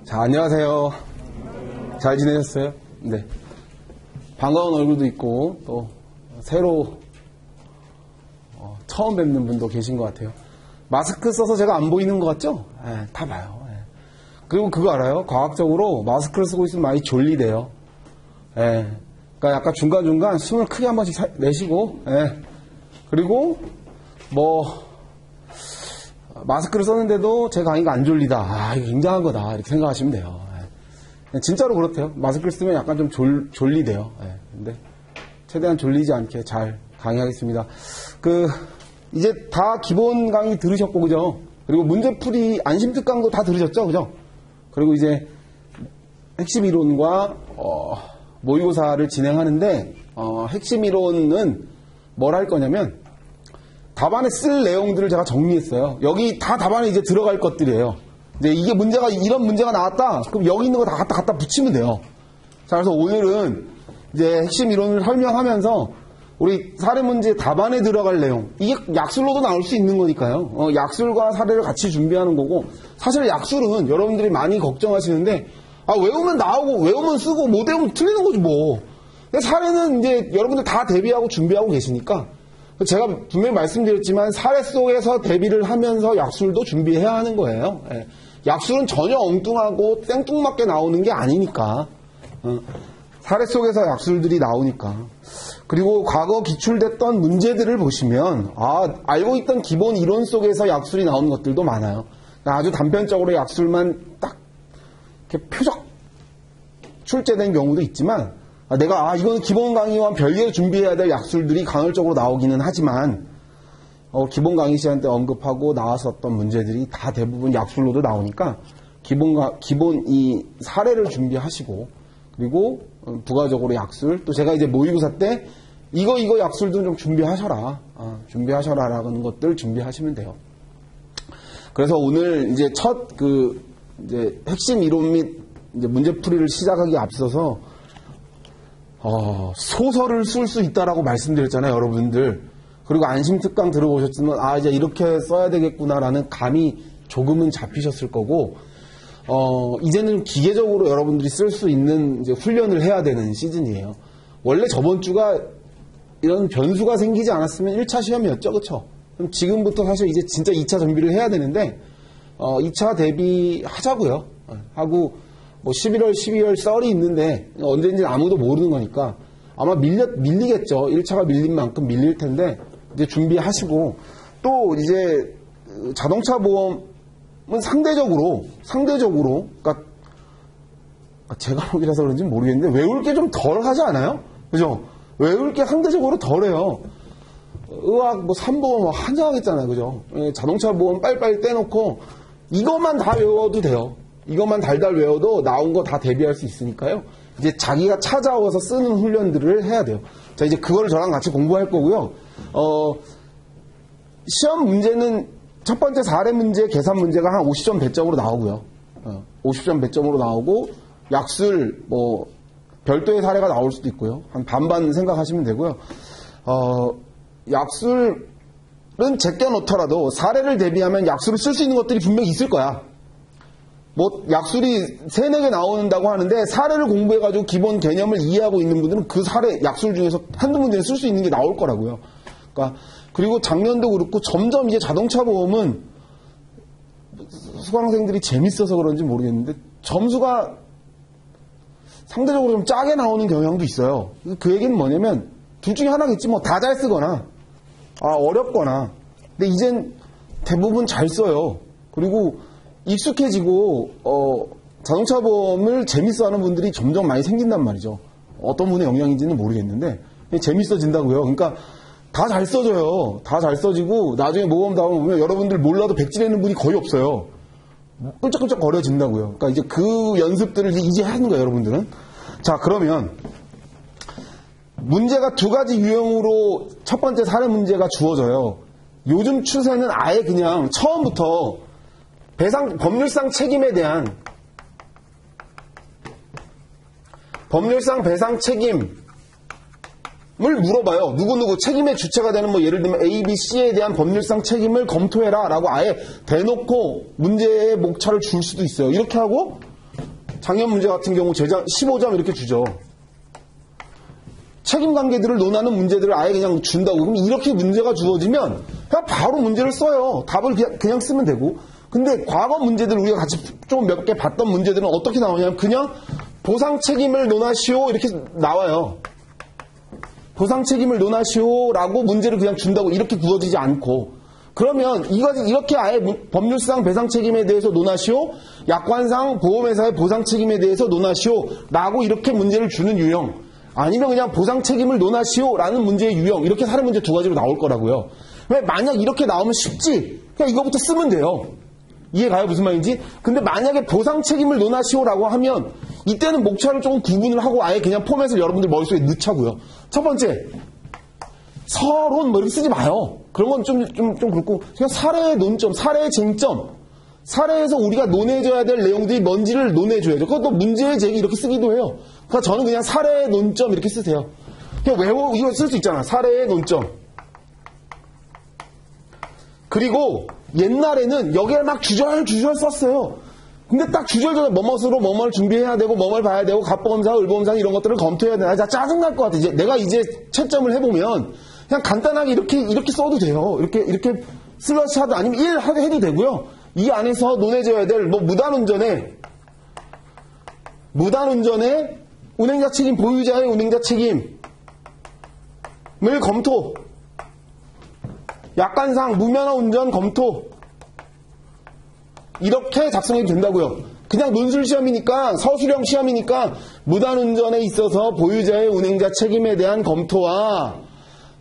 자, 안녕하세요. 잘 지내셨어요? 네. 반가운 얼굴도 있고, 또, 새로, 처음 뵙는 분도 계신 것 같아요. 마스크 써서 제가 안 보이는 것 같죠? 네, 다 봐요. 네. 그리고 그거 알아요? 과학적으로 마스크를 쓰고 있으면 많이 졸리대요. 네. 그러니까 약간 중간중간 숨을 크게 한 번씩 내쉬고, 네. 그리고, 마스크를 썼는데도 제 강의가 안 졸리다. 아, 이거 굉장한 거다. 이렇게 생각하시면 돼요. 네. 진짜로 그렇대요. 마스크를 쓰면 약간 좀 졸리대요. 네. 근데 최대한 졸리지 않게 잘 강의하겠습니다. 이제 다 기본 강의 들으셨고, 그죠? 그리고 문제풀이 안심특강도 다 들으셨죠? 그죠? 그리고 이제 핵심 이론과, 모의고사를 진행하는데, 핵심 이론은 뭘 할 거냐면, 답안에 쓸 내용들을 제가 정리했어요. 여기 다 답안에 이제 들어갈 것들이에요. 이제 이게 이런 문제가 나왔다? 그럼 여기 있는 거 다 갖다 붙이면 돼요. 자, 그래서 오늘은 이제 핵심 이론을 설명하면서 우리 사례 문제 답안에 들어갈 내용. 이게 약술로도 나올 수 있는 거니까요. 약술과 사례를 같이 준비하는 거고, 사실 약술은 여러분들이 많이 걱정하시는데, 외우면 나오고, 외우면 쓰고, 못 외우면 틀리는 거지, 뭐. 근데 사례는 이제 여러분들 다 대비하고 준비하고 계시니까, 제가 분명히 말씀드렸지만 사례 속에서 대비를 하면서 약술도 준비해야 하는 거예요. 예. 약술은 전혀 엉뚱하고 생뚱맞게 나오는 게 아니니까. 사례 속에서 약술들이 나오니까. 그리고 과거 기출됐던 문제들을 보시면 알고 있던 기본 이론 속에서 약술이 나오는 것들도 많아요. 아주 단편적으로 약술만 딱 이렇게 표적 출제된 경우도 있지만 내가 이건 기본 강의와 별개로 준비해야 될 약술들이 간헐적으로 나오기는 하지만 기본 강의 시간 때 언급하고 나왔었던 문제들이 다 대부분 약술로도 나오니까 기본 이 사례를 준비하시고 그리고 부가적으로 약술 또 제가 이제 모의고사 때 이거 약술도 좀 준비하셔라라는 것들 준비하시면 돼요. 그래서 오늘 이제 첫 이제 핵심 이론 및 이제 문제풀이를 시작하기 앞서서 소설을 쓸 수 있다라고 말씀드렸잖아요, 여러분들. 그리고 안심특강 들어보셨지만, 이제 이렇게 써야 되겠구나라는 감이 조금은 잡히셨을 거고, 이제는 기계적으로 여러분들이 쓸 수 있는 이제 훈련을 해야 되는 시즌이에요. 원래 저번 주가 이런 변수가 생기지 않았으면 1차 시험이었죠, 그쵸? 그럼 지금부터 사실 이제 진짜 2차 준비를 해야 되는데, 2차 대비하자고요. 하고, 11월, 12월 썰이 있는데 언제인지 아무도 모르는 거니까 아마 밀리겠죠. 1차가 밀린 만큼 밀릴 텐데 이제 준비하시고 또 이제 자동차 보험은 상대적으로 그러니까 제가 보기라서 그런지 모르겠는데 외울 게 좀 덜 하지 않아요? 그죠? 외울 게 상대적으로 덜해요. 의학 3보험 한정하겠잖아요. 그죠? 자동차 보험 빨리빨리 떼놓고 이것만 다 외워도 돼요. 이것만 달달 외워도 나온 거 다 대비할 수 있으니까요. 이제 자기가 찾아와서 쓰는 훈련들을 해야 돼요. 자, 이제 그거를 저랑 같이 공부할 거고요. 시험 문제는 첫 번째 사례 문제, 계산 문제가 한 50점 배점으로 나오고요. 50점 배점으로 나오고, 약술, 별도의 사례가 나올 수도 있고요. 한 반반 생각하시면 되고요. 약술은 제껴놓더라도 사례를 대비하면 약술을 쓸 수 있는 것들이 분명히 있을 거야. 약술이 3, 4개 나온다고 하는데 사례를 공부해가지고 기본 개념을 이해하고 있는 분들은 그 사례, 약술 중에서 한두 문제는 쓸 수 있는 게 나올 거라고요. 그러니까, 그리고 작년도 그렇고 점점 이제 자동차 보험은 수강생들이 재밌어서 그런지 모르겠는데 점수가 상대적으로 좀 짜게 나오는 경향도 있어요. 그 얘기는 뭐냐면 둘 중에 하나겠지 다 잘 쓰거나 어렵거나 근데 이젠 대부분 잘 써요. 그리고 익숙해지고 자동차 보험을 재밌어하는 분들이 점점 많이 생긴단 말이죠. 어떤 분의 영향인지는 모르겠는데 재밌어진다고요. 그러니까 다 잘 써져요. 다 잘 써지고 나중에 모범 답안 보면 여러분들 몰라도 백지내는 분이 거의 없어요. 끈적끈적 거려진다고요. 그러니까 이제 그 연습들을 이제 하는 거예요, 여러분들은. 자, 그러면 문제가 2가지 유형으로 첫 번째 사례 문제가 주어져요. 요즘 추세는 아예 그냥 처음부터 법률상 책임에 대한 법률상 배상 책임을 물어봐요. 누구누구 책임의 주체가 되는 예를 들면 A, B, C에 대한 법률상 책임을 검토해라 라고 아예 대놓고 문제의 목차를 줄 수도 있어요. 이렇게 하고 작년 문제 같은 경우 제작 15점 이렇게 주죠. 책임관계들을 논하는 문제들을 아예 그냥 준다고. 그럼 이렇게 문제가 주어지면 그냥 바로 문제를 써요. 답을 그냥 쓰면 되고. 근데 과거 문제들 우리가 같이 좀 몇 개 봤던 문제들은 어떻게 나오냐면 그냥 보상 책임을 논하시오 이렇게 나와요. 보상 책임을 논하시오라고 문제를 그냥 준다고 이렇게 구워지지 않고 그러면 이렇게 아예 법률상 배상 책임에 대해서 논하시오, 약관상 보험회사의 보상 책임에 대해서 논하시오라고 이렇게 문제를 주는 유형, 아니면 그냥 보상 책임을 논하시오라는 문제의 유형, 이렇게 사례 문제 두 가지로 나올 거라고요. 왜 만약 이렇게 나오면 쉽지? 그냥 이거부터 쓰면 돼요. 이해가요? 무슨 말인지? 근데 만약에 보상 책임을 논하시오라고 하면 이때는 목차를 조금 구분을 하고 아예 그냥 포맷을 여러분들 머릿속에 넣자고요. 첫 번째, 서론 뭐 이렇게 쓰지 마요. 그런 건 좀 그렇고 그냥 사례의 논점, 사례의 쟁점, 사례에서 우리가 논해줘야 될 내용들이 뭔지를 논해줘야죠. 그것도 문제의 제기 이렇게 쓰기도 해요. 그러니까 저는 그냥 사례의 논점 이렇게 쓰세요. 그냥 이거 쓸 수 있잖아. 사례의 논점. 그리고 옛날에는 여기에 막 주절 썼어요. 근데 딱 주절전에 뭐뭇으로 뭐뭘 준비해야 되고 뭐뭘 봐야 되고 갑보험사, 을보험사 이런 것들을 검토해야 되나 짜증날 것 같아. 내가 이제 채점을 해보면 그냥 간단하게 이렇게 써도 돼요. 이렇게 슬러시 하든 아니면 1 해도 되고요. 이 안에서 논해져야 될 뭐 무단운전에 운행자 책임, 보유자의 운행자 책임을 검토, 약관상 무면허 운전 검토 이렇게 작성해도 된다고요. 그냥 논술 시험이니까 서술형 시험이니까 무단운전에 있어서 보유자의 운행자 책임에 대한 검토와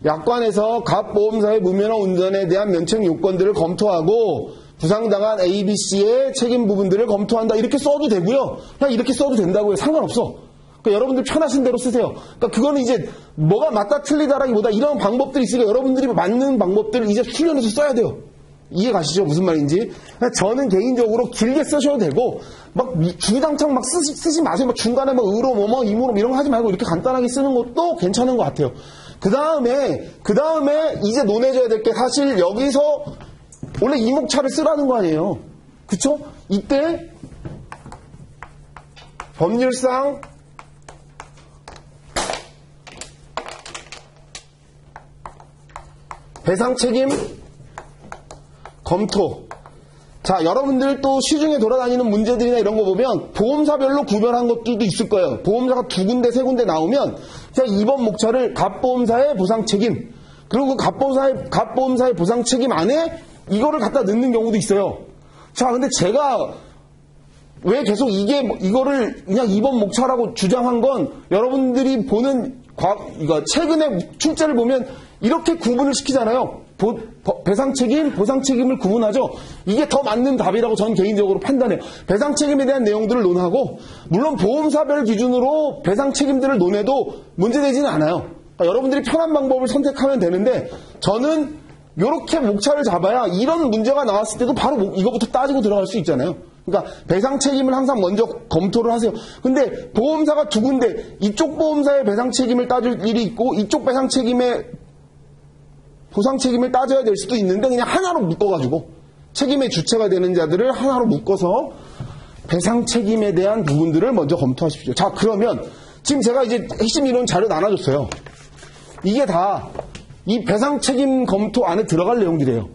약관에서 갑보험사의 무면허 운전에 대한 면책 요건들을 검토하고 부상당한 ABC의 책임 부분들을 검토한다. 이렇게 써도 되고요. 그냥 이렇게 써도 된다고요. 상관없어. 그러니까 여러분들 편하신 대로 쓰세요. 그러니까 그거는 이제 뭐가 맞다 틀리다라기보다 이런 방법들이 있으니까 여러분들이 맞는 방법들을 이제 훈련해서 써야 돼요. 이해 가시죠? 무슨 말인지. 저는 개인적으로 길게 쓰셔도 되고 막 주구장창 막 쓰지 마세요. 막 중간에 막 의로 이모로 이런 거 하지 말고 이렇게 간단하게 쓰는 것도 괜찮은 것 같아요. 그 다음에 이제 논해줘야 될 게 사실 여기서 원래 이목차를 쓰라는 거 아니에요. 그쵸? 이때 법률상 배상 책임 검토. 자, 여러분들 또 시중에 돌아다니는 문제들이나 이런 거 보면 보험사별로 구별한 것들도 있을 거예요. 보험사가 2군데, 3군데 나오면 그냥 2번 목차를 갑보험사의 보상 책임, 그리고 그 갑보험사의 보상 책임 안에 이거를 갖다 넣는 경우도 있어요. 자, 근데 제가 왜 계속 이거를 그냥 2번 목차라고 주장한 건 여러분들이 보는 최근에 출제를 보면 이렇게 구분을 시키잖아요. 배상 책임, 보상 책임을 구분하죠. 이게 더 맞는 답이라고 저는 개인적으로 판단해요. 배상 책임에 대한 내용들을 논하고 물론 보험사별 기준으로 배상 책임들을 논해도 문제되지는 않아요. 그러니까 여러분들이 편한 방법을 선택하면 되는데 저는 이렇게 목차를 잡아야 이런 문제가 나왔을 때도 바로 이거부터 따지고 들어갈 수 있잖아요. 그러니까 배상 책임을 항상 먼저 검토를 하세요. 근데 보험사가 2군데 이쪽 보험사의 배상 책임을 따질 일이 있고 이쪽 배상 책임의 보상 책임을 따져야 될 수도 있는데 그냥 하나로 묶어가지고 책임의 주체가 되는 자들을 하나로 묶어서 배상 책임에 대한 부분들을 먼저 검토하십시오. 자, 그러면 지금 제가 이제 핵심 이론 자료 나눠줬어요. 이게 다 이 배상 책임 검토 안에 들어갈 내용들이에요.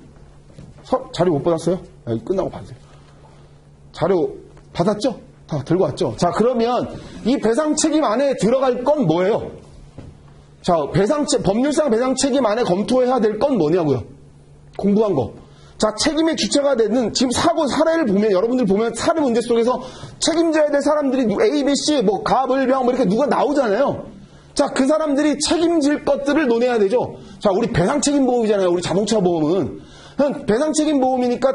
자료 못 받았어요? 끝나고 받으세요. 자료 받았죠? 다 들고 왔죠? 자, 그러면 이 배상 책임 안에 들어갈 건 뭐예요? 자, 법률상 배상 책임 안에 검토해야 될 건 뭐냐고요? 공부한 거. 자, 책임의 주체가 되는 지금 사례를 보면 여러분들 보면 사례 문제 속에서 책임져야 될 사람들이 A, B, C, 갑을병 이렇게 누가 나오잖아요. 자, 그 사람들이 책임질 것들을 논해야 되죠. 자, 우리 배상 책임 보험이잖아요. 우리 자동차 보험은 배상 책임 보험이니까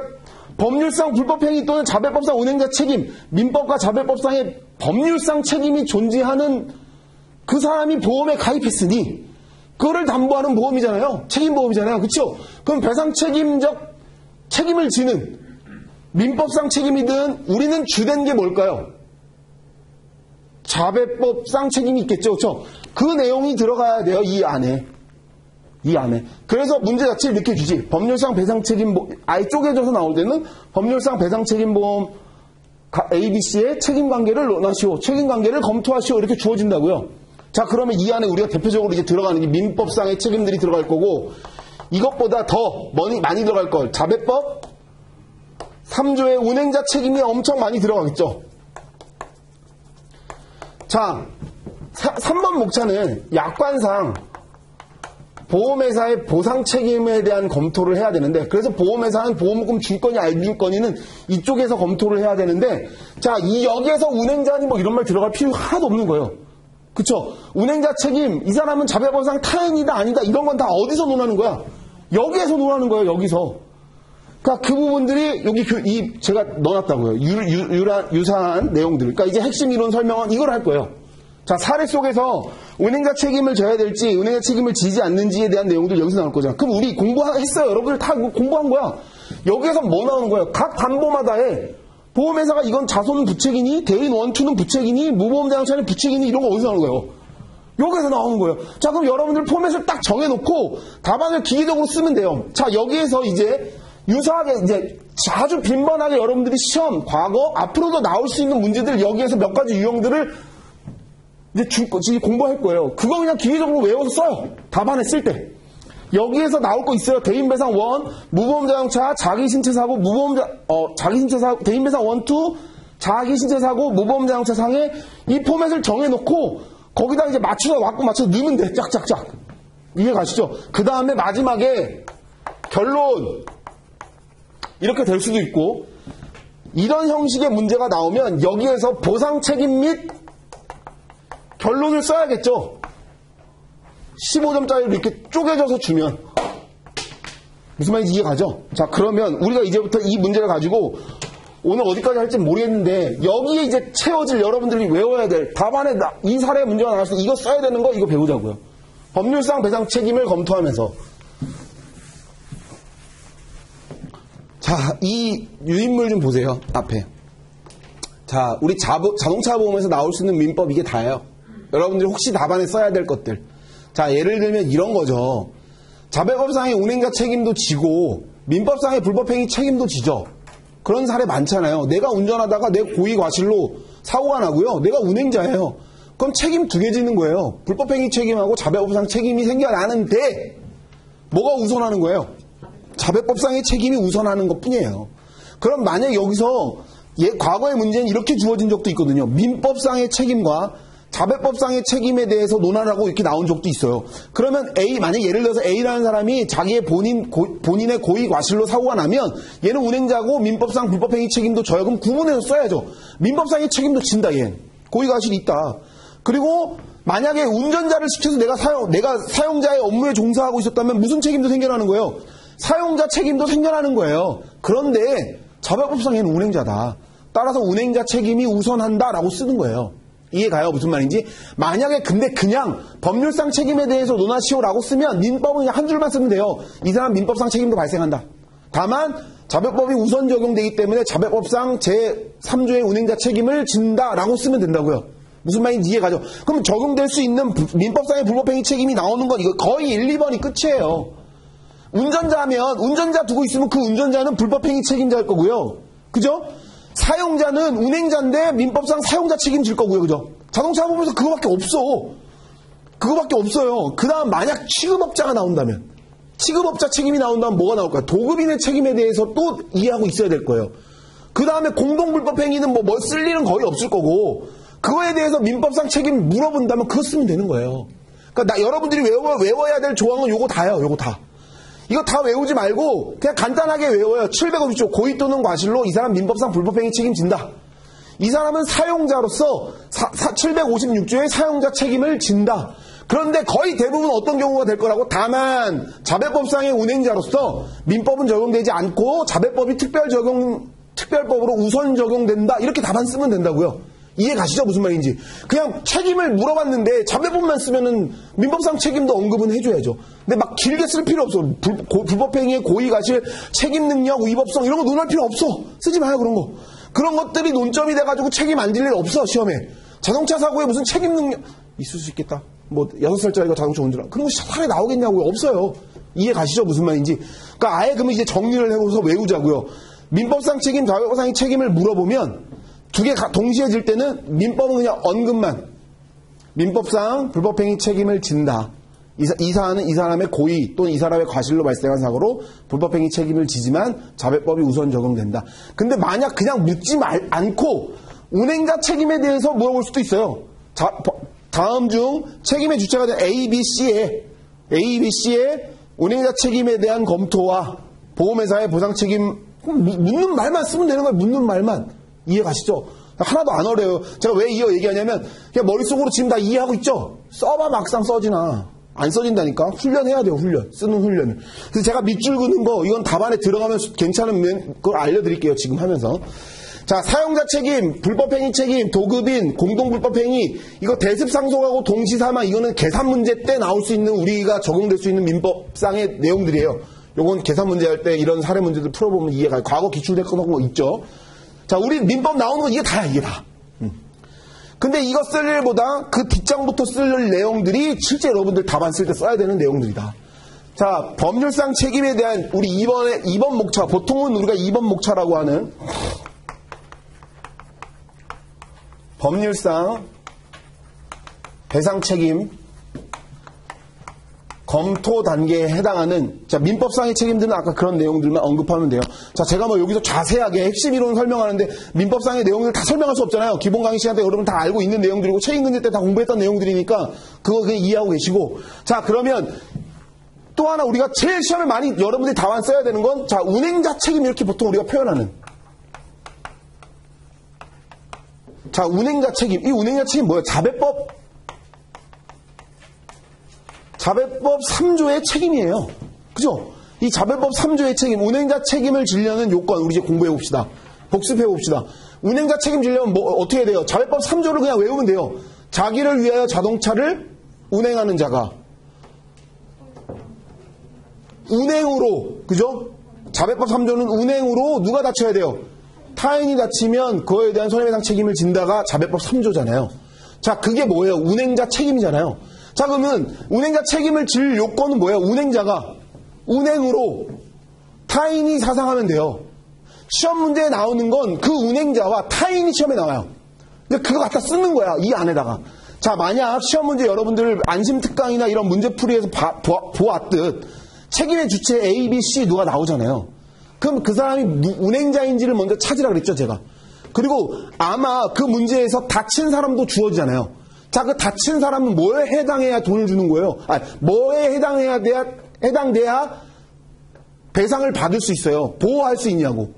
법률상 불법행위 또는 자배법상 운행자 책임, 민법과 자배법상의 법률상 책임이 존재하는 그 사람이 보험에 가입했으니 그거를 담보하는 보험이잖아요. 책임보험이잖아요. 그렇죠? 그럼 배상 책임적 책임을 지는 민법상 책임이든 우리는 주된 게 뭘까요? 자배법상 책임이 있겠죠. 그렇죠? 그 내용이 들어가야 돼요. 이 안에. 그래서 문제 자체를 느껴주지. 법률상 배상 책임보험 아예 쪼개져서 나올 때는 법률상 배상 책임보험 ABC의 책임관계를 논하시오, 책임관계를 검토하시오 이렇게 주어진다고요. 자, 그러면 이 안에 우리가 대표적으로 이제 들어가는 게 민법상의 책임들이 들어갈 거고, 이것보다 더 많이 들어갈 걸 자배법 3조의 운행자 책임이 엄청 많이 들어가겠죠. 자, 3번 목차는 약관상 보험회사의 보상 책임에 대한 검토를 해야 되는데, 그래서 보험회사는 보험금 줄 거니 안 줄 거니는 이쪽에서 검토를 해야 되는데, 자, 여기에서 운행자니 뭐 이런 말 들어갈 필요 하나도 없는 거예요. 그쵸? 운행자 책임, 이 사람은 자배법상 타인이다 아니다 이런 건 다 어디서 논하는 거야? 여기에서 논하는 거예요. 여기서. 그러니까 그 부분들이 여기 제가 넣어놨다고요. 유사한 내용들. 그러니까 이제 핵심 이론 설명은 이걸 할 거예요. 자, 사례 속에서 운행자 책임을 져야 될지 운행자 책임을 지지 않는지에 대한 내용들 여기서 나올 거잖아. 그럼 우리 공부했어요. 여러분들 다 공부한 거야. 여기에서 뭐 나오는 거예요? 각 담보마다의 보험회사가 이건 자손 부책이니 대인 원투는 부책이니 무보험자동차는 부책이니 이런 거 어디서 나오는 거예요? 여기에서 나오는 거예요. 자, 그럼 여러분들 포맷을 딱 정해놓고 답안을 기계적으로 쓰면 돼요. 자, 여기에서 이제 유사하게 이제 아주 빈번하게 여러분들이 시험, 과거, 앞으로도 나올 수 있는 문제들 여기에서 몇 가지 유형들을 이제 공부할 거예요. 그거 그냥 기계적으로 외워서 써요. 답안에 쓸 때. 여기에서 나올 거 있어요. 대인배상 1, 무보험자동차, 자기신체사고, 자기신체사고, 대인배상 1, 2, 자기신체사고, 무보험자동차 상에 이 포맷을 정해놓고 거기다 이제 맞춰서 넣으면 돼. 짝짝짝. 이해 가시죠? 그 다음에 마지막에 결론. 이렇게 될 수도 있고, 이런 형식의 문제가 나오면 여기에서 보상 책임 및 결론을 써야겠죠. 15점짜리를 이렇게 쪼개져서 주면 무슨 말인지 이해가죠? 자, 그러면 우리가 이제부터 이 문제를 가지고 오늘 어디까지 할지 모르겠는데 여기에 이제 채워질 여러분들이 외워야 될 답안에 이 사례 문제가 나와서 이거 써야 되는 거 이거 배우자고요. 법률상 배상 책임을 검토하면서. 자, 이 유인물 좀 보세요. 앞에. 자, 우리 자동차 보험에서 나올 수 있는 민법 이게 다예요. 여러분들이 혹시 답안에 써야 될 것들. 자, 예를 들면 이런 거죠. 자배법상의 운행자 책임도 지고 민법상의 불법행위 책임도 지죠. 그런 사례 많잖아요. 내가 운전하다가 내 고의 과실로 사고가 나고요. 내가 운행자예요. 그럼 책임 두 개 지는 거예요. 불법행위 책임하고 자배법상 책임이 생겨나는데 뭐가 우선하는 거예요? 자배법상의 책임이 우선하는 것뿐이에요. 그럼 만약 여기서 과거의 문제는 이렇게 주어진 적도 있거든요. 민법상의 책임과 자배법상의 책임에 대해서 논하라고 이렇게 나온 적도 있어요. 그러면 만약 예를 들어서 A라는 사람이 자기의 본인의 고의 과실로 사고가 나면 얘는 운행자고 민법상 불법행위 책임도 져요. 그럼 구분해서 써야죠. 민법상의 책임도 진다, 얘. 고의 과실이 있다. 그리고 만약에 운전자를 시켜서 내가 사용자의 업무에 종사하고 있었다면 무슨 책임도 생겨나는 거예요? 사용자 책임도 생겨나는 거예요. 그런데 자배법상에는 운행자다. 따라서 운행자 책임이 우선한다라고 쓰는 거예요. 이해가요? 무슨 말인지? 만약에 근데 그냥 법률상 책임에 대해서 논하시오라고 쓰면 민법은 그냥 한 줄만 쓰면 돼요. 이 사람 민법상 책임도 발생한다. 다만 자배법이 우선 적용되기 때문에 자배법상 제3조의 운행자 책임을 진다라고 쓰면 된다고요. 무슨 말인지 이해가죠? 그럼 적용될 수 있는 민법상의 불법행위 책임이 나오는 건 이거 거의 1, 2번이 끝이에요. 운전자면 운전자 두고 있으면 그 운전자는 불법행위 책임자일 거고요. 그죠? 사용자는 운행자인데 민법상 사용자 책임질 거고요. 그죠? 자동차 보면서 그거밖에 없어. 그거밖에 없어요. 그 다음 만약 취급업자가 나온다면, 취급업자 책임이 나온다면 뭐가 나올까요? 도급인의 책임에 대해서 또 이해하고 있어야 될 거예요. 그 다음에 공동불법행위는 뭐 쓸 일은 거의 없을 거고, 그거에 대해서 민법상 책임 물어본다면 그거 쓰면 되는 거예요. 그러니까 여러분들이 외워야 될 조항은 요거 다예요. 요거 다. 이거 다 외우지 말고 그냥 간단하게 외워요. 750조 고의 또는 과실로 이 사람 민법상 불법행위 책임진다. 이 사람은 사용자로서 756조의 사용자 책임을 진다. 그런데 거의 대부분 어떤 경우가 될 거라고? 다만 자배법상의 운행자로서 민법은 적용되지 않고 자배법이 특별법으로 우선 적용된다. 이렇게 답안 쓰면 된다고요. 이해 가시죠? 무슨 말인지. 그냥 책임을 물어봤는데 자배법만 쓰면은 민법상 책임도 언급은 해줘야죠. 근데 막 길게 쓸 필요 없어. 불법행위의 고의 과실, 책임 능력, 위법성 이런 거 논할 필요 없어. 쓰지 마요, 그런 거. 그런 것들이 논점이 돼가지고 책임 안 질 일 없어, 시험에. 자동차 사고에 무슨 책임 능력 있을 수 있겠다. 뭐 6살짜리가 자동차 운전하고 그런 거 사례 나오겠냐고요. 없어요. 이해 가시죠? 무슨 말인지. 그러니까 아예 그러면 이제 정리를 해보면서 외우자고요. 민법상 책임, 자배법상의 책임을 물어보면 두 개 동시에 질 때는 민법은 그냥 언급만. 민법상 불법행위 책임을 진다. 이 사안은 이 사람의 고의 또는 이 사람의 과실로 발생한 사고로 불법행위 책임을 지지만 자배법이 우선 적용된다. 근데 만약 그냥 묻지 않고 운행자 책임에 대해서 물어볼 수도 있어요. 다음 중 책임의 주체가 된 A, B, C의 운행자 책임에 대한 검토와 보험회사의 보상 책임, 묻는 말만 쓰면 되는 거예요. 묻는 말만. 이해 가시죠? 하나도 안 어려워요. 제가 왜 이어 얘기하냐면 그냥 머릿속으로 지금 다 이해하고 있죠? 써봐 막상 써지나. 안 써진다니까. 훈련해야 돼요. 쓰는 훈련을. 그래서 제가 밑줄 그는 거 이건 답안에 들어가면 괜찮으면 그걸 알려드릴게요. 지금 하면서. 자, 사용자 책임, 불법행위 책임, 도급인, 공동불법행위, 이거 대습상속하고 동시사망, 이거는 계산 문제 때 나올 수 있는 우리가 적용될 수 있는 민법상의 내용들이에요. 요건 계산 문제 할 때 이런 사례 문제들 풀어보면 이해가, 과거 기출됐던 거 있죠. 자, 우리 민법 나오는 건 이게 다야, 이게 다. 근데 이거 쓸 일보다 그 뒷장부터 쓸 내용들이 실제 여러분들 답안 쓸 때 써야 되는 내용들이다. 자, 법률상 책임에 대한 우리 2번 목차, 보통은 우리가 2번 목차라고 하는 법률상 배상 책임 검토 단계에 해당하는, 자, 민법상의 책임들은 아까 그런 내용들만 언급하면 돼요. 자, 제가 뭐 여기서 자세하게 핵심 이론 설명하는데 민법상의 내용들 다 설명할 수 없잖아요. 기본 강의 시간 때 여러분 다 알고 있는 내용들이고 책임근제 때 다 공부했던 내용들이니까 그거 그냥 이해하고 계시고. 자, 그러면 또 하나 우리가 제일 시험에 많이 여러분들이 답안 써야 되는 건, 자, 운행자 책임 이렇게 보통 우리가 표현하는. 자, 운행자 책임. 이 운행자 책임 뭐예요? 자배법 3조의 책임이에요. 그죠? 이 자배법 3조의 책임, 운행자 책임을 지려는 요건, 우리 이제 공부해 봅시다. 복습해 봅시다. 운행자 책임 지려면 뭐, 어떻게 해야 돼요? 자배법 3조를 그냥 외우면 돼요. 자기를 위하여 자동차를 운행하는 자가. 운행으로, 그죠? 자배법 3조는 운행으로 누가 다쳐야 돼요? 타인이 다치면 그거에 대한 손해배상 책임을 진다가 자배법 3조잖아요. 자, 그게 뭐예요? 운행자 책임이잖아요. 자, 그러면 운행자 책임을 질 요건은 뭐예요? 운행자가 운행으로 타인이 사상하면 돼요. 시험 문제에 나오는 건 그 운행자와 타인이 시험에 나와요. 근데 그거 갖다 쓰는 거야, 이 안에다가. 자, 만약 시험 문제 여러분들 안심특강이나 이런 문제풀이에서 보았듯 책임의 주체 A, B, C 누가 나오잖아요. 그럼 그 사람이 운행자인지를 먼저 찾으라 그랬죠, 제가. 그리고 아마 그 문제에서 다친 사람도 주어지잖아요. 자, 그 다친 사람은 뭐에 해당해야 돈을 주는 거예요? 뭐에 해당돼야 배상을 받을 수 있어요? 보호할 수 있냐고.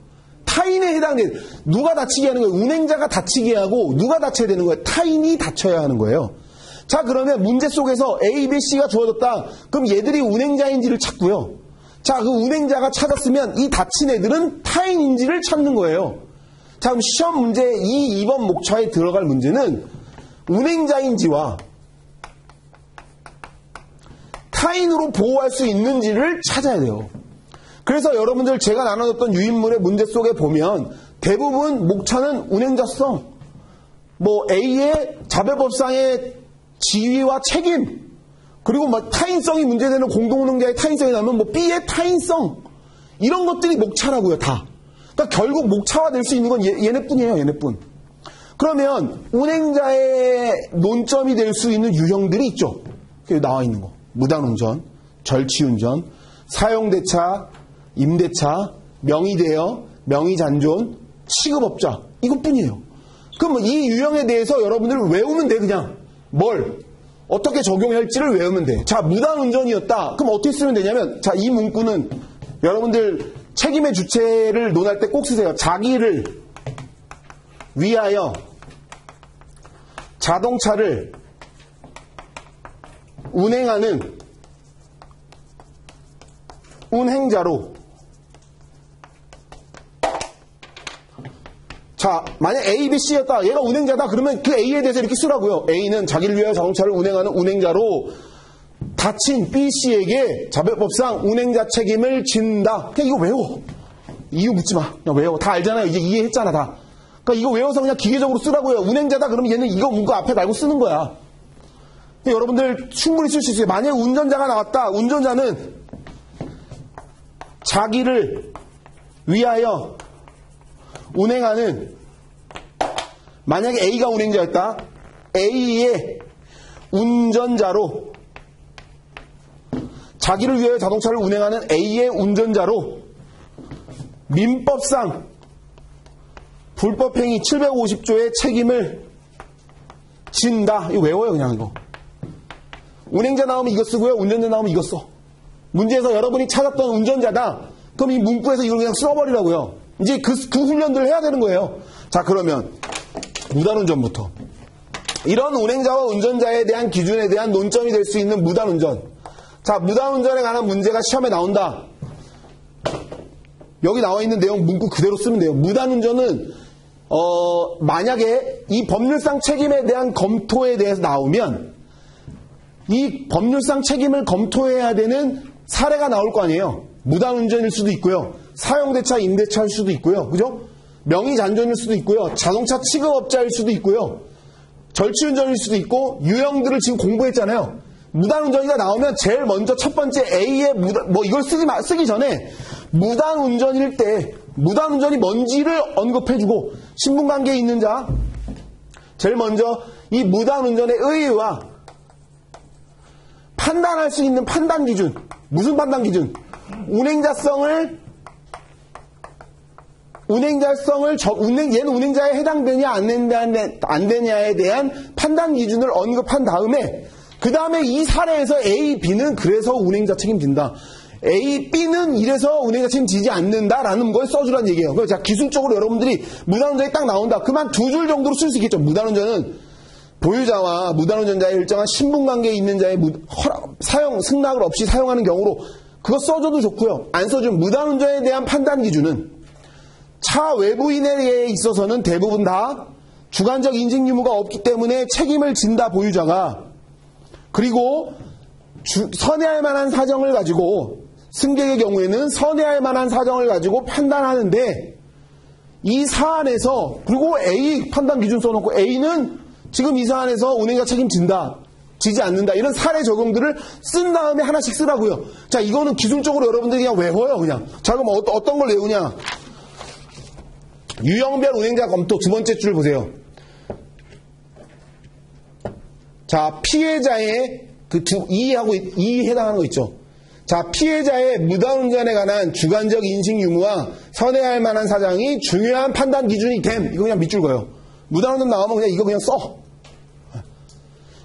타인에 해당돼. 누가 다치게 하는 거예요? 운행자가 다치게 하고 누가 다쳐야 되는 거예요? 타인이 다쳐야 하는 거예요. 자, 그러면 문제 속에서 A, B, C가 주어졌다. 그럼 얘들이 운행자인지를 찾고요. 자, 그 운행자가 찾았으면 이 다친 애들은 타인인지를 찾는 거예요. 자, 그럼 시험 문제 이 2번 목차에 들어갈 문제는 운행자인지와 타인으로 보호할 수 있는지를 찾아야 돼요. 그래서 여러분들 제가 나눠줬던 유인물의 문제 속에 보면 대부분 목차는 운행자성, 뭐 A의 자배법상의 지위와 책임, 그리고 막 타인성이 문제되는 공동운행자의 타인성이 나오면 뭐 B의 타인성, 이런 것들이 목차라고요, 다. 그러니까 결국 목차화될 수 있는 건 얘네뿐이에요, 얘네뿐. 그러면 운행자의 논점이 될 수 있는 유형들이 있죠. 나와 있는 거. 무단운전, 절취운전, 사용대차, 임대차, 명의대여, 명의잔존, 취급업자. 이것뿐이에요. 그럼 이 유형에 대해서 여러분들 외우면 돼, 그냥. 뭘? 어떻게 적용할지를 외우면 돼. 자, 무단운전이었다. 그럼 어떻게 쓰면 되냐면, 자, 이 문구는 여러분들 책임의 주체를 논할 때 꼭 쓰세요. 자기를 위하여 자동차를 운행하는 운행자로. 자, 만약 A, B, C였다. 얘가 운행자다. 그러면 그 A에 대해서 이렇게 쓰라고요. A는 자기를 위하여 자동차를 운행하는 운행자로 다친 B, C에게 자배법상 운행자 책임을 진다. 그냥 이거 외워. 이유 묻지 마. 그냥 외워. 다 알잖아요. 이제 이해했잖아, 다. 그러니까 이거 외워서 그냥 기계적으로 쓰라고요. 운행자다 그러면 얘는 이거 문구 앞에 달고 쓰는 거야. 여러분들 충분히 쓸 수 있어요. 만약 운전자가 나왔다. 운전자는 자기를 위하여 운행하는 만약에 A가 운행자였다. A의 운전자로, 자기를 위하여 자동차를 운행하는 A의 운전자로 민법상 불법행위 750조의 책임을 진다. 이거 외워요, 그냥 이거. 운행자 나오면 이거 쓰고요. 운전자 나오면 이거 써. 문제에서 여러분이 찾았던 운전자다. 그럼 이 문구에서 이걸 그냥 써버리라고요. 이제 그 훈련들을 해야 되는 거예요. 자, 그러면 무단운전부터. 이런 운행자와 운전자에 대한 기준에 대한 논점이 될 수 있는 무단운전. 자, 무단운전에 관한 문제가 시험에 나온다. 여기 나와 있는 내용 문구 그대로 쓰면 돼요. 무단운전은 만약에 이 법률상 책임에 대한 검토에 대해서 나오면 이 법률상 책임을 검토해야 되는 사례가 나올 거 아니에요. 무단운전일 수도 있고요. 사용대차, 임대차일 수도 있고요. 그죠? 명의잔존일 수도 있고요. 자동차 취급업자일 수도 있고요. 절취운전일 수도 있고 유형들을 지금 공부했잖아요. 무단운전이가 나오면 제일 먼저 첫 번째 A의 이걸 쓰기 전에 무단운전일 때 무단운전이 뭔지를 언급해주고 신분관계에 있는 자 제일 먼저 이 무단운전의 의의와 판단할 수 있는 판단 기준. 무슨 판단 기준? 운행자성을 얘는 운행자에 해당되냐 안 되냐에 대한 판단 기준을 언급한 다음에 그 다음에 이 사례에서 A, B는 그래서 운행자 책임진다. A, B는 이래서 운행자 책임지지 않는다라는 걸 써주라는 얘기예요. 그래서 자, 기술적으로 여러분들이 무단운전이 딱 나온다. 그만 두 줄 정도로 쓸 수 있겠죠. 무단운전은 보유자와 무단운전자의 일정한 신분관계에 있는 자의 승낙을 없이 사용하는 경우로 그거 써줘도 좋고요. 안 써주면 무단운전에 대한 판단 기준은 차 외부인에 있어서는 대부분 다 주관적 인증 유무가 없기 때문에 책임을 진다 보유자가. 그리고 선회할 만한 사정을 가지고 승객의 경우에는 선회할 만한 사정을 가지고 판단하는데 이 사안에서 그리고 A 판단 기준 써놓고 A는 지금 이 사안에서 운행자 책임진다. 지지 않는다. 이런 사례 적용들을 쓴 다음에 하나씩 쓰라고요. 자, 이거는 기술적으로 여러분들이 그냥 외워요. 그냥. 자, 그럼 어떤 걸 외우냐. 유형별 운행자 검토 두 번째 줄 보세요. 자, 피해자의 이에 해당하는 거 있죠. 자, 피해자의 무단운전에 관한 주관적 인식 유무와 선회할 만한 사정이 중요한 판단 기준이 됨. 이거 그냥 밑줄 그어요. 무단운전 나오면 그냥 이거 그냥 써.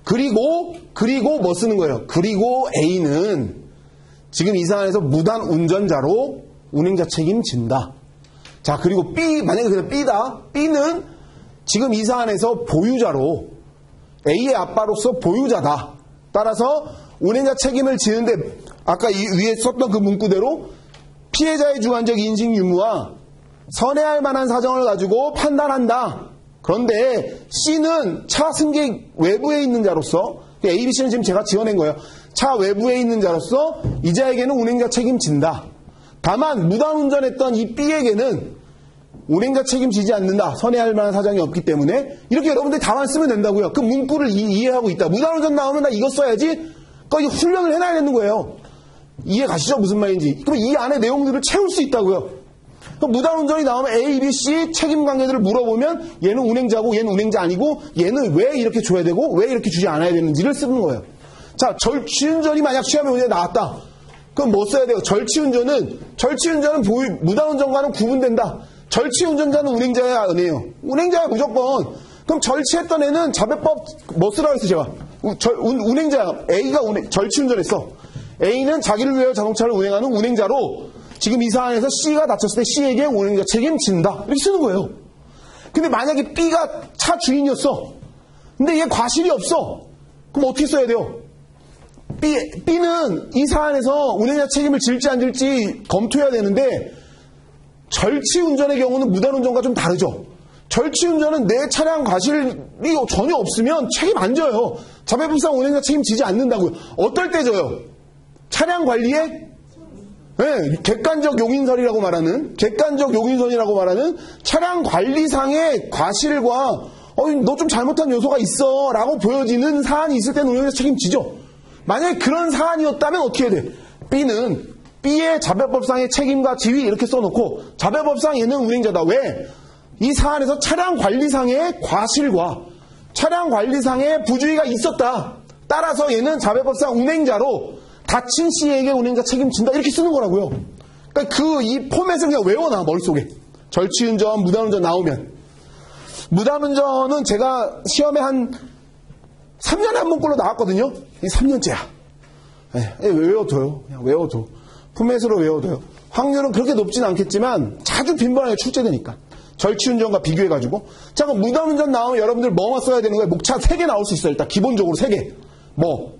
그리고 뭐 쓰는 거예요? 그리고 A는 지금 이 사안에서 무단운전자로 운행자 책임진다. 자, 그리고 B, 만약에 그냥 B다. B는 지금 이 사안에서 보유자로 A의 아빠로서 보유자다. 따라서 운행자 책임을 지는데 아까 위에 썼던 그 문구대로 피해자의 주관적 인식 유무와 선회할 만한 사정을 가지고 판단한다. 그런데 C는 차 승객 외부에 있는 자로서 A, B, C는 지금 제가 지어낸 거예요. 차 외부에 있는 자로서 이 자에게는 운행자 책임진다. 다만 무단운전했던 이 B에게는 운행자 책임지지 않는다. 선회할 만한 사정이 없기 때문에 이렇게 여러분들이 답안 쓰면 된다고요. 그 문구를 이해하고 있다. 무단운전 나오면 나 이거 써야지. 그러니까 훈련을 해놔야 되는 거예요. 이해 가시죠? 무슨 말인지. 그럼 이 안에 내용들을 채울 수 있다고요. 그럼 무단운전이 나오면 A, B, C 책임관계들을 물어보면 얘는 운행자고 얘는 운행자 아니고 얘는 왜 이렇게 줘야 되고 왜 이렇게 주지 않아야 되는지를 쓰는 거예요. 자, 절취운전이 만약 시험에 문제 나왔다. 그럼 뭐 써야 돼요? 절취운전은 무단운전과는 구분된다. 절취운전자는 운행자야 아니에요? 운행자야 무조건. 그럼 절취했던 애는 자배법 뭐 쓰라고 했어 제가? 운행자야. A가 절취운전했어. A는 자기를 위하여 자동차를 운행하는 운행자로 지금 이 사안에서 C가 다쳤을 때 C에게 운행자 책임진다. 이렇게 쓰는 거예요. 근데 만약에 B가 차 주인이었어. 근데 얘 과실이 없어. 그럼 어떻게 써야 돼요? B는 이 사안에서 운행자 책임을 질지 안 질지 검토해야 되는데 절취운전의 경우는 무단운전과 좀 다르죠. 절취운전은 내 차량 과실이 전혀 없으면 책임 안 져요. 자배법상 운행자 책임지지 않는다고요. 어떨 때 져요? 차량 관리에 객관적 용인선이라고 말하는 차량 관리상의 과실과 너 좀 잘못한 요소가 있어 라고 보여지는 사안이 있을 때는 운행자 책임지죠. 만약에 그런 사안이었다면 어떻게 해야 돼? B는 B의 자배법상의 책임과 지위 이렇게 써놓고 자배법상 얘는 운행자다. 왜? 이 사안에서 차량 관리상의 과실과 차량 관리상의 부주의가 있었다. 따라서 얘는 자배법상 운행자로 다친 C에게 운행자 책임진다. 이렇게 쓰는 거라고요. 그러니까 이 포맷을 그냥 외워놔, 머릿속에. 절취운전, 무단운전 나오면. 무단운전은 제가 시험에 한 3년에 한 번꼴로 나왔거든요. 이 3년째야. 외워둬요. 그냥 외워둬. 포맷으로 외워둬요. 확률은 그렇게 높진 않겠지만 자주 빈번하게 출제되니까. 절취운전과 비교해가지고. 자, 그럼 무단운전 나오면 여러분들 뭐만 써야 되는 거예요? 목차 3개 나올 수 있어요. 일단 기본적으로 3개.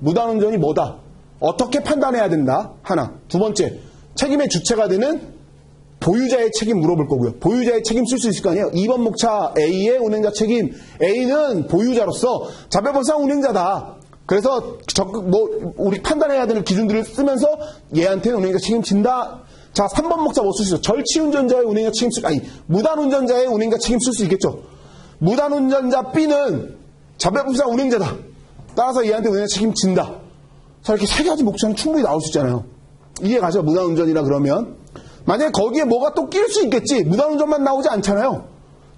무단운전이 뭐다? 어떻게 판단해야 된다? 하나. 두 번째, 책임의 주체가 되는 보유자의 책임 물어볼 거고요. 보유자의 책임 쓸 수 있을 거 아니에요. 2번 목차 A의 운행자 책임. A는 보유자로서 자배법상 운행자다. 그래서 우리 판단해야 되는 기준들을 쓰면서 얘한테는 운행자 책임진다. 자, 3번 목차 뭐 쓸 수 있어요? 절취운전자의 운행자 책임 무단운전자의 운행자 책임 쓸 수 있겠죠. 무단운전자 B는 자배법상 운행자다. 따라서 얘한테 운행자 책임진다. 자, 이렇게 3가지 목차는 충분히 나올 수 있잖아요. 이해가죠? 무단운전이라 그러면. 만약에 거기에 뭐가 또 낄 수 있겠지. 무단운전만 나오지 않잖아요.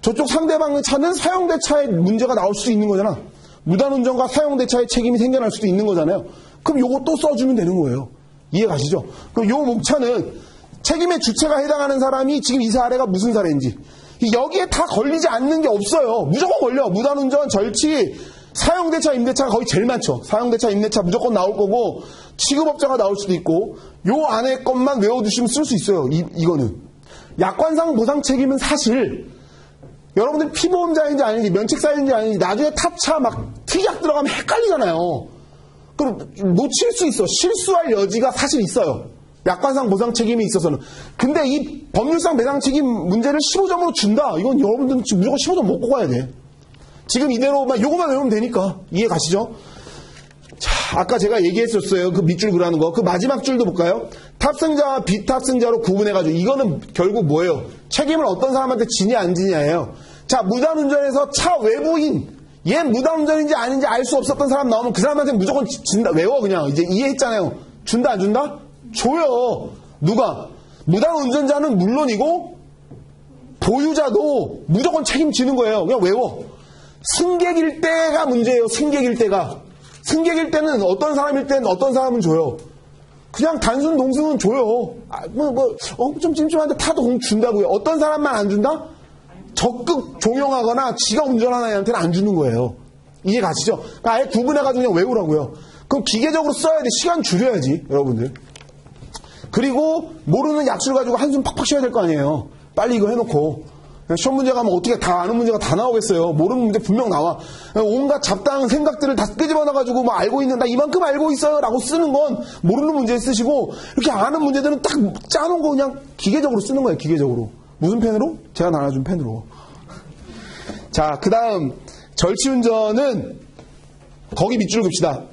저쪽 상대방의 차는 사용대차에 문제가 나올 수도 있는 거잖아. 무단운전과 사용대차의 책임이 생겨날 수도 있는 거잖아요. 그럼 요거 또 써주면 되는 거예요. 이해가시죠? 그럼 요 목차는 책임의 주체가 해당하는 사람이 지금 이 사례가 무슨 사례인지 여기에 다 걸리지 않는 게 없어요. 무조건 걸려. 무단운전, 절취, 사용대차, 임대차가 거의 제일 많죠. 사용대차, 임대차 무조건 나올 거고 취급업자가 나올 수도 있고 요 안에 것만 외워두시면 쓸 수 있어요. 이거는. 약관상 보상 책임은 사실 여러분들 피보험자인지 아닌지 면책사인지 아닌지 나중에 탑차 막 특약 들어가면 헷갈리잖아요. 그럼 놓칠 수 있어. 실수할 여지가 사실 있어요. 약관상 보상 책임이 있어서는. 근데 이 법률상 배상 책임 문제를 15점으로 준다. 이건 여러분들은 지금 무조건 15점 먹고 가야 돼. 지금 이대로만 요거만 외우면 되니까. 이해 가시죠? 자, 아까 제가 얘기했었어요. 그 밑줄 그라는 거. 그 마지막 줄도 볼까요? 탑승자와 비탑승자로 구분해가지고 이거는 결국 뭐예요? 책임을 어떤 사람한테 지냐 안 지냐예요. 자, 무단운전에서 차 외부인 얘 무단운전인지 아닌지 알 수 없었던 사람 나오면 그 사람한테 무조건 준다. 외워 그냥. 이제 이해했잖아요. 준다 안 준다? 줘요. 누가? 무단운전자는 물론이고 보유자도 무조건 책임지는 거예요. 그냥 외워. 승객일 때가 문제예요. 승객일 때가. 승객일 때는 어떤 사람일 때는 어떤 사람은 줘요. 그냥 단순 동승은 줘요. 좀 찜찜한데 타도 준다고요. 어떤 사람만 안 준다? 적극 종용하거나 지가 운전하는 애한테는 안 주는 거예요. 이해 가시죠? 그러니까 아예 구분해가지고 그냥 외우라고요. 그럼 기계적으로 써야 돼. 시간 줄여야지, 여러분들. 그리고 모르는 약수를 가지고 한숨 팍팍 쉬어야 될 거 아니에요. 빨리 이거 해놓고. 시험 문제 가면 어떻게 다 아는 문제가 다 나오겠어요. 모르는 문제 분명 나와. 온갖 잡다한 생각들을 다 끄집어놔가지고 뭐 알고 있는, 나 이만큼 알고 있어요 라고 쓰는 건 모르는 문제 쓰시고 이렇게 아는 문제들은 딱 짜놓은 거 그냥 기계적으로 쓰는 거예요. 기계적으로. 무슨 펜으로? 제가 나눠준 펜으로. 자, 그 다음 절취운전은 거기 밑줄 긋읍시다.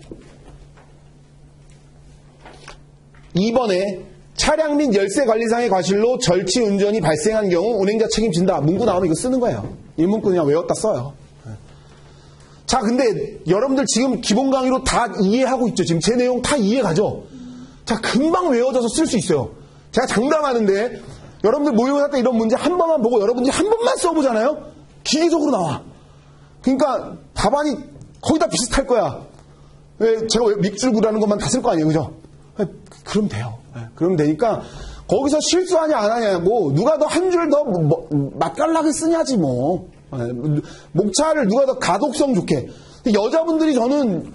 2번에 차량 및 열쇠 관리상의 과실로 절취운전이 발생한 경우 운행자 책임진다. 문구 나오면 이거 쓰는 거예요. 이 문구 그냥 외웠다 써요. 자, 근데 여러분들 지금 기본 강의로 다 이해하고 있죠. 지금 제 내용 다 이해가죠. 자, 금방 외워져서 쓸 수 있어요. 제가 장담하는데 여러분들 모의고사 때 이런 문제 한 번만 보고 여러분들이 한 번만 써보잖아요. 기계적으로 나와. 그러니까 답안이 거의 다 비슷할 거야. 제가 밑줄 그라는 것만 다 쓸 거 아니에요. 그죠? 그럼 돼요. 그럼 되니까 거기서 실수하냐 안 하냐고 누가 더 한 줄 더 맛깔나게 쓰냐지 뭐. 목차를 누가 더 가독성 좋게. 여자분들이 저는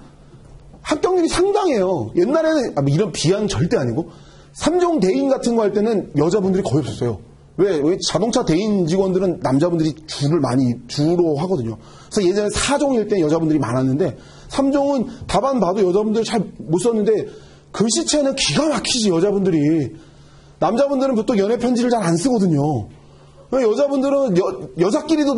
합격률이 상당해요. 옛날에는 이런 비하는 절대 아니고 3종 대인 같은 거 할 때는 여자분들이 거의 없었어요. 왜 자동차 대인 직원들은 남자분들이 주로 하거든요. 그래서 예전에 4종일 때 여자분들이 많았는데 3종은 답안 봐도 여자분들이 잘 못 썼는데 글씨체는 기가 막히지 여자분들이. 남자분들은 보통 연애 편지를 잘 안 쓰거든요. 여자분들은 여자끼리도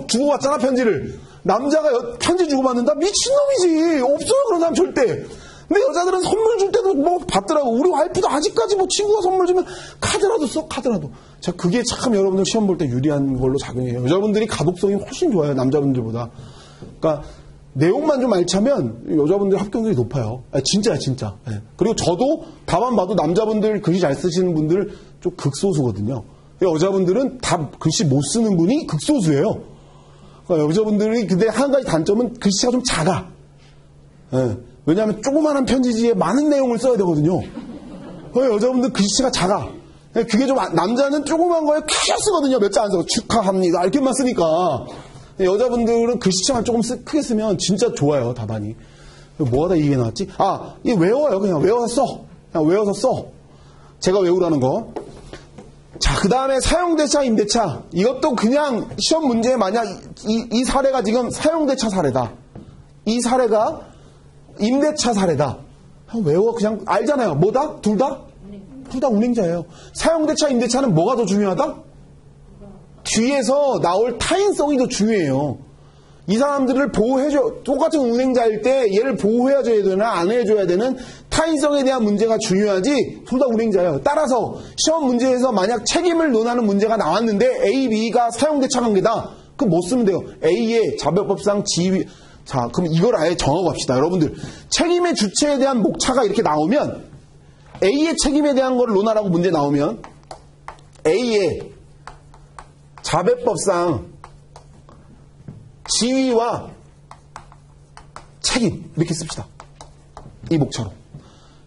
주고받잖아 편지를. 남자가 편지 주고받는다? 미친놈이지. 없어요 그런 사람 절대. 근데 여자들은 선물 줄 때도 뭐 받더라고. 우리 와이프도 아직까지 뭐 친구가 선물 주면 카드라도 써. 카드라도. 자, 그게 참 여러분들 시험 볼 때 유리한 걸로 작용해요. 여자분들이 가독성이 훨씬 좋아요 남자분들보다. 그러니까 내용만 좀 알차면 여자분들 합격률이 높아요. 진짜야 진짜. 그리고 저도 답안 봐도 남자분들 글씨 잘 쓰시는 분들 좀 극소수거든요. 여자분들은 다 글씨 못 쓰는 분이 극소수예요. 그러니까 여자분들이 근데 한 가지 단점은 글씨가 좀 작아. 예. 왜냐하면 조그마한 편지지에 많은 내용을 써야 되거든요. 여자분들 글씨가 작아. 그게 좀 남자는 조그만 거에 크게 쓰거든요. 몇 자 안 쓰고 축하합니다 이렇게만 쓰니까. 여자분들은 글씨체만 조금 크게 쓰면 진짜 좋아요. 답안이. 뭐하다 이게 나왔지? 아, 이게 외워요. 그냥 외워서 써. 그냥 외워서 써. 제가 외우라는 거. 자, 그 다음에 사용대차, 임대차. 이것도 그냥 시험 문제에 만약 이 사례가 지금 사용대차 사례다. 이 사례가 임대차 사례다. 외워. 그냥 알잖아요. 뭐다? 둘 다? 둘 다 운행자예요. 사용대차, 임대차는 뭐가 더 중요하다? 뒤에서 나올 타인성이 더 중요해요. 이 사람들을 보호해줘. 똑같은 운행자일 때 얘를 보호해줘야 되나 안 해줘야 되는 타인성에 대한 문제가 중요하지 둘 다 운행자예요. 따라서 시험 문제에서 만약 책임을 논하는 문제가 나왔는데 A, B가 사용대차 관계다. 그럼 뭐 쓰면 돼요? A의 자별법상 지위. 자, 그럼 이걸 아예 정하고 갑시다. 여러분들 책임의 주체에 대한 목차가 이렇게 나오면 A의 책임에 대한 걸 논하라고 문제 나오면 A의 자배법상 지위와 책임 이렇게 씁시다. 이 목차로.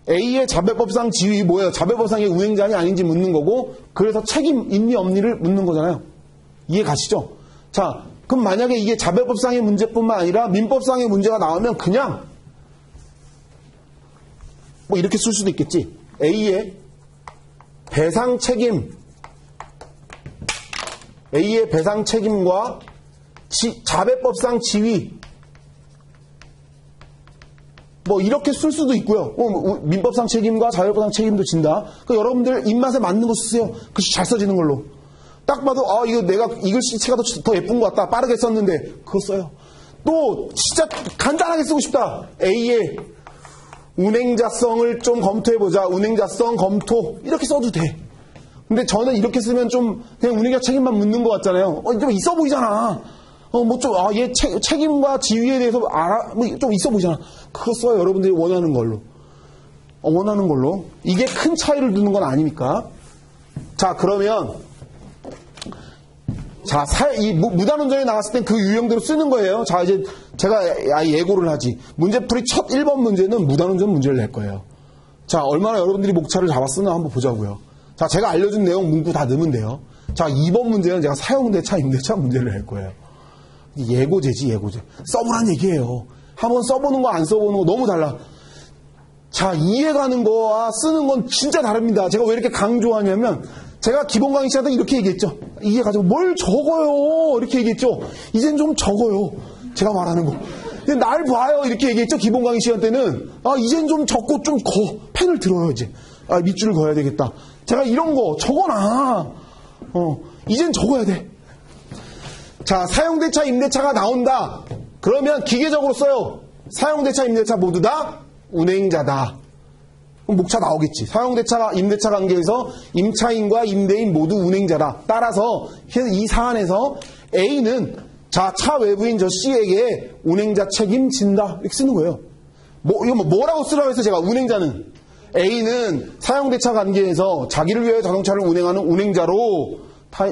A의 자배법상 지위 뭐예요? 자배법상의 운행자니 아닌지 묻는 거고 그래서 책임 있니 없니를 묻는 거잖아요. 이해 가시죠? 자, 그럼 만약에 이게 자배법상의 문제뿐만 아니라 민법상의 문제가 나오면 그냥 뭐 이렇게 쓸 수도 있겠지. A의 배상 책임 A의 배상 책임과 자배법상 지위 뭐 이렇게 쓸 수도 있고요. 민법상 책임과 자배법상 책임도 진다. 그러니까 여러분들 입맛에 맞는 거 쓰세요. 글씨 잘 써지는 걸로. 딱 봐도 이거 내가 이 글씨체가 더 예쁜 것 같다. 빠르게 썼는데 그거 써요. 또 진짜 간단하게 쓰고 싶다. A의 운행자성을 좀 검토해보자. 운행자성 검토 이렇게 써도 돼. 근데 저는 이렇게 쓰면 좀 그냥 운행자 책임만 묻는 것 같잖아요. 좀 있어 보이잖아. 뭐 좀 얘 책임과 지위에 대해서 뭐 좀 있어 보이잖아. 그거 써요. 여러분들이 원하는 걸로. 원하는 걸로. 이게 큰 차이를 두는 건 아니니까. 자, 그러면 자, 이 무단운전에 나왔을 땐 그 유형대로 쓰는 거예요. 자, 이제 제가 예고를 하지. 문제풀이 첫 1번 문제는 무단운전 문제를 낼 거예요. 자, 얼마나 여러분들이 목차를 잡았으나 한번 보자고요. 자, 제가 알려준 내용 문구 다 넣으면 돼요. 자, 2번 문제는 제가 사용대차, 임대차 문제를 낼 거예요. 예고제지, 예고제. 써보란 얘기예요. 한번 써보는 거, 안 써보는 거 너무 달라. 자, 이해가는 거와 쓰는 건 진짜 다릅니다. 제가 왜 이렇게 강조하냐면, 제가 기본 강의 시간에 이렇게 얘기했죠. 이해가지고 뭘 적어요. 이렇게 얘기했죠. 이젠 좀 적어요. 제가 말하는 거. 근데 날 봐요. 이렇게 얘기했죠. 기본 강의 시간 때는. 이젠 좀 적고 좀 펜을 들어요, 이제. 밑줄을 그어야 되겠다. 제가 이런 거 적어놔. 이젠 적어야 돼. 자, 사용대차, 임대차가 나온다. 그러면 기계적으로 써요. 사용대차, 임대차 모두 다 운행자다. 그럼 목차 나오겠지. 사용대차, 임대차 관계에서 임차인과 임대인 모두 운행자다. 따라서 이 사안에서 A는 차 외부인 저 C에게 운행자 책임진다. 이렇게 쓰는 거예요. 이거 뭐라고 쓰라고 해서 제가 운행자는 A는 사용대차 관계에서 자기를 위하여 자동차를 운행하는 운행자로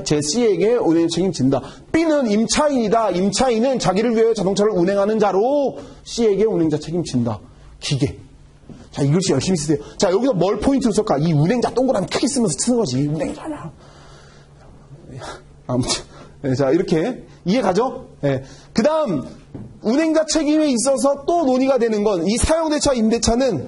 제 C에게 운행 책임진다. B는 임차인이다. 임차인은 자기를 위하여 자동차를 운행하는 자로 C에게 운행자 책임진다. 기계. 자, 이 글씨 열심히 쓰세요. 자, 여기서 뭘 포인트로 쓸까? 이 운행자 동그라미 크게 쓰면서 쓰는 거지. 운행자냐. 아무튼. 네, 자, 이렇게. 이해 가죠? 네. 그 다음, 운행자 책임에 있어서 또 논의가 되는 건 이 사용대차, 임대차는,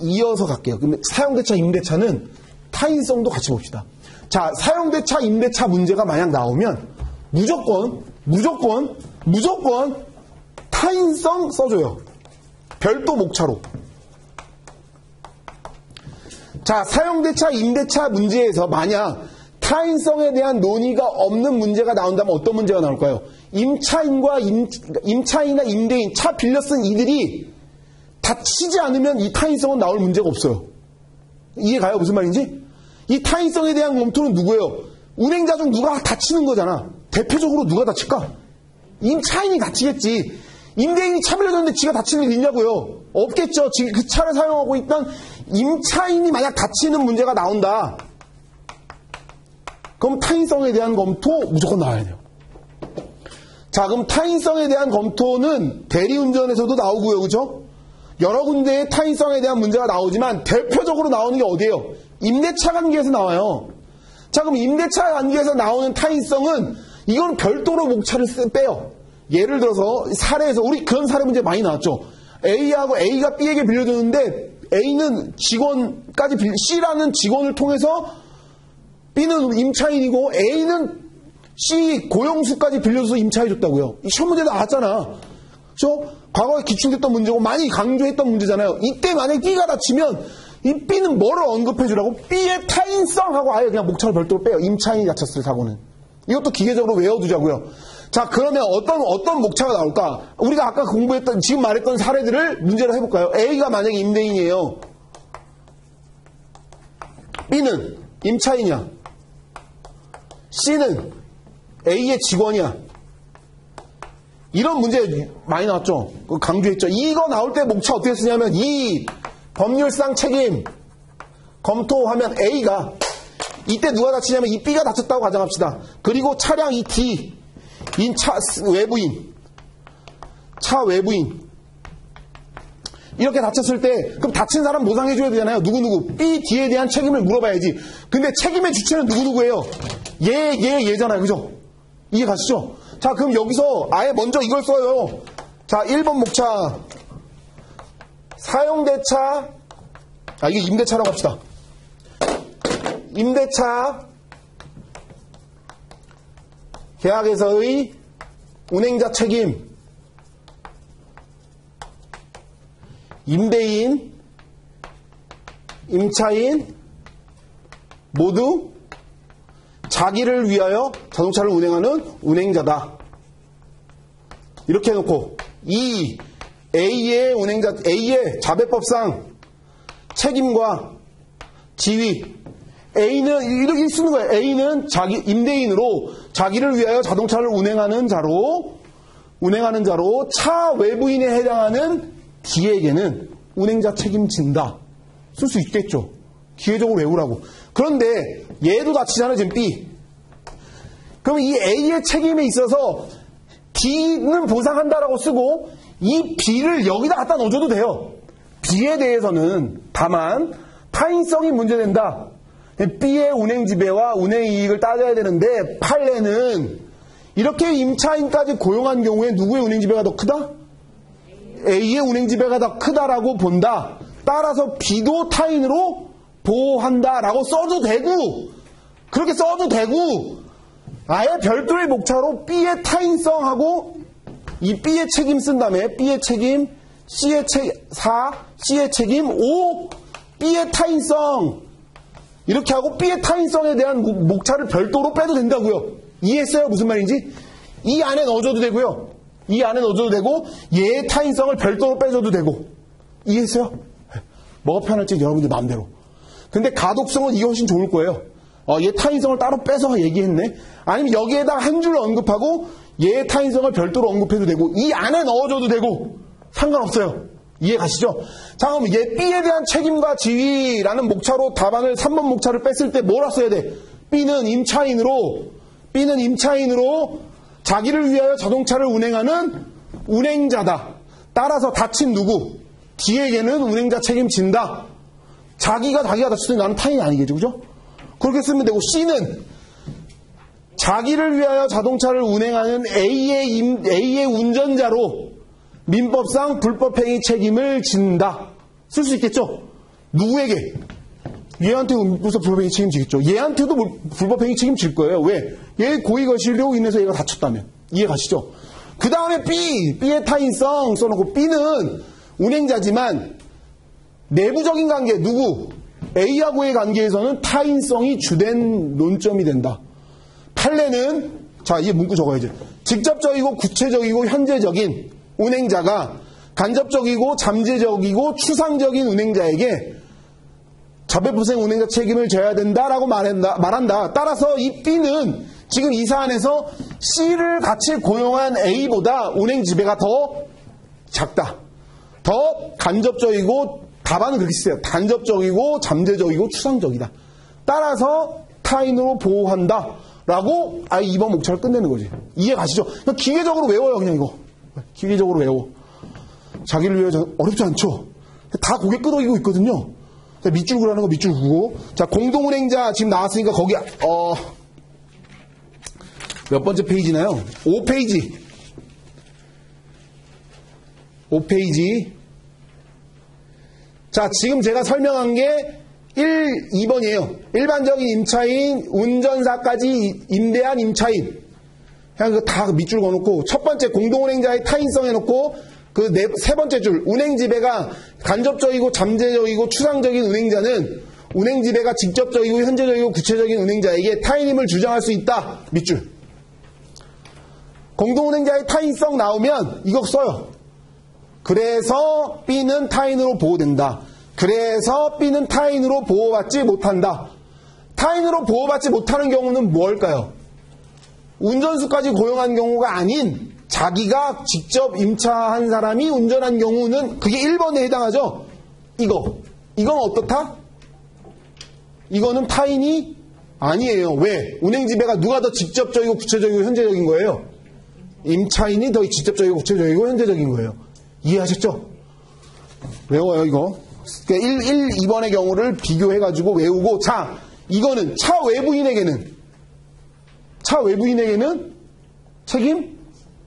이어서 갈게요. 근데 사용대차, 임대차는 타인성도 같이 봅시다. 자, 사용대차, 임대차 문제가 만약 나오면 무조건 타인성 써줘요. 별도 목차로. 자, 사용대차, 임대차 문제에서 만약 타인성에 대한 논의가 없는 문제가 나온다면 어떤 문제가 나올까요? 임차인이나 임대인, 차 빌려 쓴 이들이 다치지 않으면 이 타인성은 나올 문제가 없어요. 이해가요? 무슨 말인지? 이 타인성에 대한 검토는 누구예요? 운행자 중 누가 다치는 거잖아. 대표적으로 누가 다칠까? 임차인이 다치겠지. 임대인이 차 빌려줬는데 지가 다치는 일 있냐고요? 없겠죠. 지금 그 차를 사용하고 있던 임차인이 만약 다치는 문제가 나온다. 그럼 타인성에 대한 검토 무조건 나와야 돼요. 자, 그럼 타인성에 대한 검토는 대리운전에서도 나오고요. 그죠? 여러 군데의 타인성에 대한 문제가 나오지만 대표적으로 나오는 게 어디예요? 임대차 관계에서 나와요. 자, 그럼 임대차 관계에서 나오는 타인성은 이건 별도로 목차를 빼요. 예를 들어서 사례에서 우리 그런 사례 문제 많이 나왔죠. A하고 A가 B에게 빌려줬는데 A는 직원까지 C라는 직원을 통해서 B는 임차인이고 A는 C 고용수까지 빌려줘서 임차해줬다고요. 이 시험 문제 나왔잖아. 그렇죠? 과거에 기출됐던 문제고 많이 강조했던 문제잖아요. 이때 만약에 B가 다치면 이 B는 뭐를 언급해주라고? B의 타인성하고 아예 그냥 목차를 별도로 빼요. 임차인이 다쳤을 사고는. 이것도 기계적으로 외워두자고요. 자, 그러면 어떤 목차가 나올까? 우리가 아까 공부했던, 지금 말했던 사례들을 문제로 해볼까요? A가 만약에 임대인이에요. B는 임차인이야. C는 A의 직원이야. 이런 문제 많이 나왔죠? 강조했죠? 이거 나올 때 목차 어떻게 쓰냐면, 이 법률상 책임 검토하면 A가, 이때 누가 다치냐면 이 B가 다쳤다고 가정합시다. 그리고 차량 이 D, 인 차 외부인, 차 외부인 이렇게 다쳤을 때 그럼 다친 사람 보상해줘야 되잖아요. 누구누구 B, D에 대한 책임을 물어봐야지. 근데 책임의 주체는 누구누구예요? 얘잖아요. 그죠? 이해 가시죠? 자, 그럼 여기서 아예 먼저 이걸 써요. 자, 1번 목차 사용대차, 이게 임대차라고 합시다. 임대차 계약에서의 운행자 책임, 임대인, 임차인 모두 자기를 위하여 자동차를 운행하는 운행자다. 이렇게 해놓고 이 A의 운행자, A의 자배법상 책임과 지위, A는 이렇게 쓰는 거예요. A는 자기 임대인으로 자기를 위하여 자동차를 운행하는 자로 차 외부인에 해당하는 D에게는 운행자 책임진다. 쓸 수 있겠죠. 기회적으로 외우라고. 그런데 얘도 다치잖아요. 지금 B. 그럼 이 A의 책임에 있어서 D는 보상한다라고 쓰고 이 B를 여기다 갖다 넣어줘도 돼요. B에 대해서는 다만 타인성이 문제된다. B의 운행지배와 운행이익을 따져야 되는데 판례는 이렇게 임차인까지 고용한 경우에 누구의 운행지배가 더 크다? A의 운행지배가 더 크다라고 본다. 따라서 B도 타인으로 보호한다라고 써도 되고, 그렇게 써도 되고, 아예 별도의 목차로 B의 타인성하고 이 B의 책임 쓴 다음에 B의 책임, C의 책임 4, C의 책임 5, B의 타인성 이렇게 하고 B의 타인성에 대한 목차를 별도로 빼도 된다고요. 이해했어요? 무슨 말인지? 이 안에 넣어줘도 되고요. 이 안에 넣어줘도 되고 얘의 타인성을 별도로 빼줘도 되고. 이해했어요? 뭐가 편할지 여러분들 마음대로. 근데 가독성은 이게 훨씬 좋을 거예요. 얘 타인성을 따로 빼서 얘기했네. 아니면 여기에다 한 줄 언급하고 얘의 타인성을 별도로 언급해도 되고 이 안에 넣어줘도 되고 상관없어요. 이해 가시죠? 자, 그럼 얘 B에 대한 책임과 지위라는 목차로 답안을 3번 목차를 뺐을 때 뭐라 써야 돼? B는 임차인으로 자기를 위하여 자동차를 운행하는 운행자다. 따라서 다친 누구? D에게는 운행자 책임진다. 자기가 다쳤을 때 나는 타인이 아니겠죠. 그죠? 그렇게 쓰면 되고 C는 자기를 위하여 자동차를 운행하는 A의 운전자로 민법상 불법행위 책임을 진다. 쓸 수 있겠죠? 누구에게? 얘한테 무슨 불법행위 책임지겠죠? 얘한테도 불법행위 책임질 거예요. 왜? 얘 고의거실로 인해서 얘가 다쳤다면. 이해 가시죠? 그 다음에 B의 타인성 써놓고 B는 운행자지만 내부적인 관계, 누구? A하고의 관계에서는 타인성이 주된 논점이 된다. 판례는, 자, 이 문구 적어야지. 직접적이고 구체적이고 현재적인 운행자가 간접적이고 잠재적이고 추상적인 운행자에게 자배부생 운행자 책임을 져야 된다라고 말한다. 따라서 이 B는 지금 이 사안에서 C를 같이 고용한 A보다 운행지배가 더 작다. 더 간접적이고, 답안은 그렇게 써요. 간접적이고 잠재적이고 추상적이다. 따라서 타인으로 보호한다. 라고 아예 2번 목차를 끝내는 거지. 이해 가시죠? 그냥 기계적으로 외워요, 그냥 이거. 기계적으로 외워. 자기를 위해 어렵지 않죠? 다 고개 끄덕이고 있거든요. 자, 밑줄 그라는 거 밑줄 그고. 자, 공동은행자 지금 나왔으니까 거기, 몇 번째 페이지나요? 5페이지. 5페이지. 자, 지금 제가 설명한 게 2번이에요. 일반적인 임차인, 운전사까지 임대한 임차인. 그냥 다 밑줄 그어놓고, 첫 번째 공동은행자의 타인성 해놓고, 세 번째 줄, 운행지배가 간접적이고 잠재적이고 추상적인 운행자는 운행지배가 직접적이고 현재적이고 구체적인 운행자에게 타인임을 주장할 수 있다. 밑줄. 공동운행자의 타인성 나오면 이거 써요. 그래서 B는 타인으로 보호된다. 그래서 B는 타인으로 보호받지 못한다. 타인으로 보호받지 못하는 경우는 뭘까요? 운전수까지 고용한 경우가 아닌 자기가 직접 임차한 사람이 운전한 경우는 그게 1번에 해당하죠. 이건 어떻다? 이거는 타인이 아니에요. 왜? 운행지배가 누가 더 직접적이고 구체적이고 현재적인 거예요? 임차인이 더 직접적이고 구체적이고 현재적인 거예요. 이해하셨죠? 외워요, 이거. 그러니까 1, 2번의 경우를 비교해가지고 외우고, 자, 이거는 차 외부인에게는 책임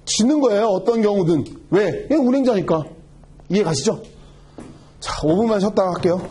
지는 거예요. 어떤 경우든. 왜? 그냥 운행자니까. 이해 가시죠? 자, 5분만 쉬었다가 할게요.